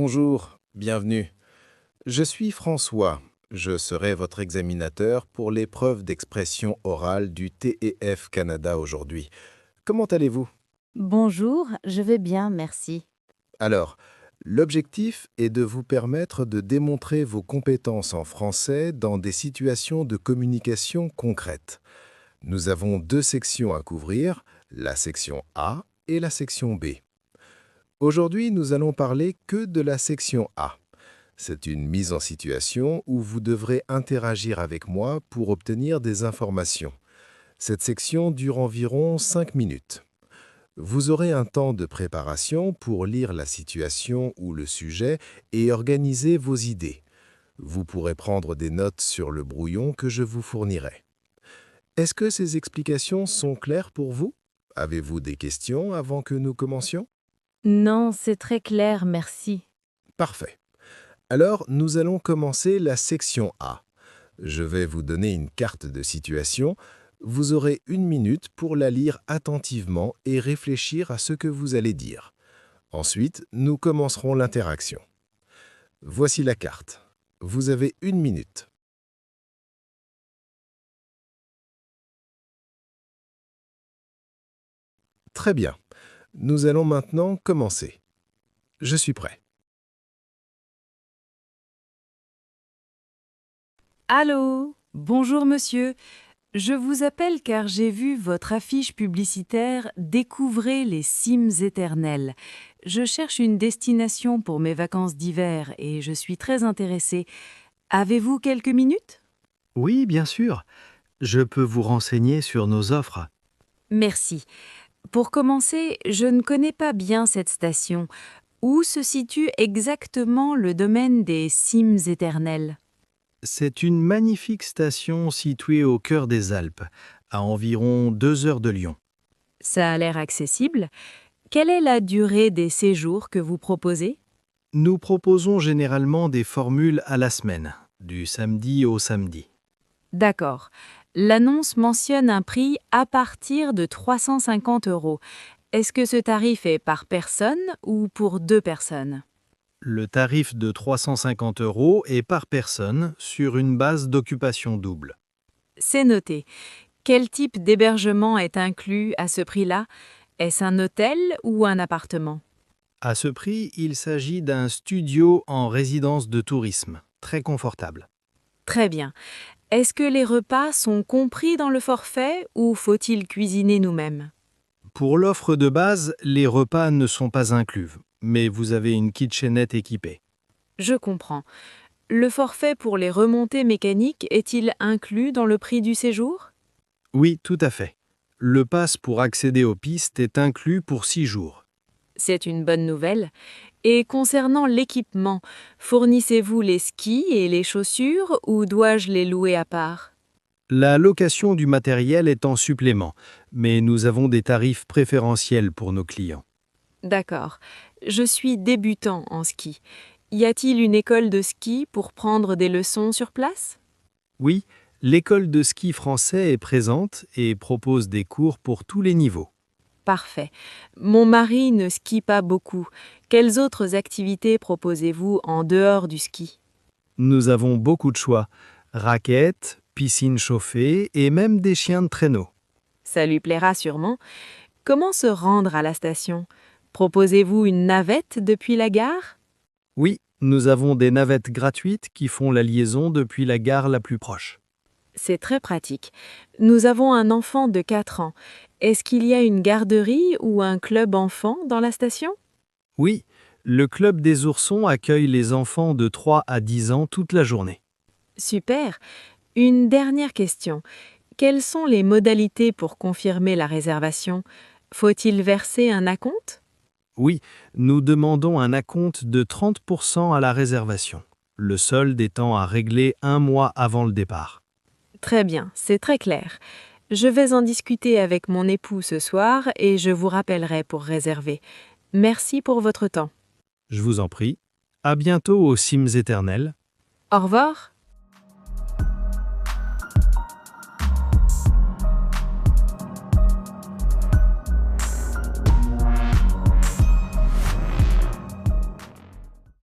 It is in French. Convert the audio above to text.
Bonjour, bienvenue. Je suis François. Je serai votre examinateur pour l'épreuve d'expression orale du TEF Canada aujourd'hui. Comment allez-vous? Bonjour, je vais bien, merci. Alors, l'objectif est de vous permettre de démontrer vos compétences en français dans des situations de communication concrètes. Nous avons deux sections à couvrir, la section A et la section B. Aujourd'hui, nous allons parler que de la section A. C'est une mise en situation où vous devrez interagir avec moi pour obtenir des informations. Cette section dure environ 5 minutes. Vous aurez un temps de préparation pour lire la situation ou le sujet et organiser vos idées. Vous pourrez prendre des notes sur le brouillon que je vous fournirai. Est-ce que ces explications sont claires pour vous? Avez-vous des questions avant que nous commencions? Non, c'est très clair, merci. Parfait. Alors, nous allons commencer la section A. Je vais vous donner une carte de situation. Vous aurez 1 minute pour la lire attentivement et réfléchir à ce que vous allez dire. Ensuite, nous commencerons l'interaction. Voici la carte. Vous avez 1 minute. Très bien. Nous allons maintenant commencer. Je suis prêt. Allô? Bonjour monsieur. Je vous appelle car j'ai vu votre affiche publicitaire Découvrez les cimes éternelles. Je cherche une destination pour mes vacances d'hiver et je suis très intéressée. Avez-vous quelques minutes? Oui, bien sûr. Je peux vous renseigner sur nos offres. Merci. Pour commencer, je ne connais pas bien cette station. Où se situe exactement le domaine des cimes éternelles? C'est une magnifique station située au cœur des Alpes, à environ 2 heures de Lyon. Ça a l'air accessible. Quelle est la durée des séjours que vous proposez? Nous proposons généralement des formules à la semaine, du samedi au samedi. D'accord. L'annonce mentionne un prix à partir de 350 €. Est-ce que ce tarif est par personne ou pour deux personnes? Le tarif de 350 € est par personne sur une base d'occupation double. C'est noté. Quel type d'hébergement est inclus à ce prix-là? Est-ce un hôtel ou un appartement? À ce prix, il s'agit d'un studio en résidence de tourisme, très confortable. Très bien. Est-ce que les repas sont compris dans le forfait ou faut-il cuisiner nous-mêmes? Pour l'offre de base, les repas ne sont pas inclus, mais vous avez une kitchenette équipée. Je comprends. Le forfait pour les remontées mécaniques est-il inclus dans le prix du séjour? Oui, tout à fait. Le pass pour accéder aux pistes est inclus pour 6 jours. C'est une bonne nouvelle. Et concernant l'équipement, fournissez-vous les skis et les chaussures ou dois-je les louer à part? La location du matériel est en supplément, mais nous avons des tarifs préférentiels pour nos clients. D'accord. Je suis débutant en ski. Y a-t-il une école de ski pour prendre des leçons sur place? Oui, l'école de ski français est présente et propose des cours pour tous les niveaux. Parfait. Mon mari ne skie pas beaucoup. Quelles autres activités proposez-vous en dehors du ski? Nous avons beaucoup de choix, raquettes, piscines chauffées et même des chiens de traîneau. Ça lui plaira sûrement. Comment se rendre à la station? Proposez-vous une navette depuis la gare? Oui, nous avons des navettes gratuites qui font la liaison depuis la gare la plus proche. C'est très pratique. Nous avons un enfant de 4 ans. Est-ce qu'il y a une garderie ou un club enfant dans la station? Oui, le Club des oursons accueille les enfants de 3 à 10 ans toute la journée. Super. Une dernière question. Quelles sont les modalités pour confirmer la réservation? Faut-il verser un acompte? Oui, nous demandons un acompte de 30% à la réservation, le solde étant à régler 1 mois avant le départ. Très bien, c'est très clair. Je vais en discuter avec mon époux ce soir et je vous rappellerai pour réserver. Merci pour votre temps. Je vous en prie. À bientôt aux cimes éternelles. Au revoir.